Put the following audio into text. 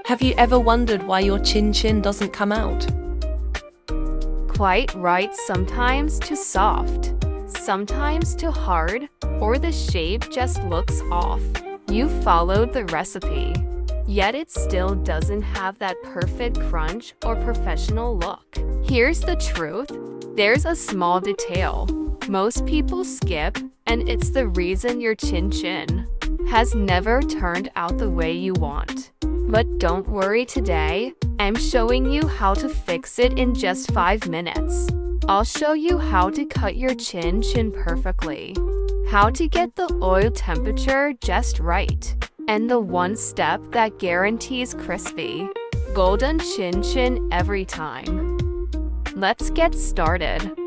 Have you ever wondered why your chin doesn't come out? Quite right, sometimes too soft, sometimes too hard, or the shape just looks off. You followed the recipe, yet it still doesn't have that perfect crunch or professional look. Here's the truth, there's a small detail most people skip, and it's the reason your chin has never turned out the way you want. But don't worry, today, I'm showing you how to fix it in just 5 minutes. I'll show you how to cut your chin perfectly, how to get the oil temperature just right, and the one step that guarantees crispy, golden chin every time. Let's get started.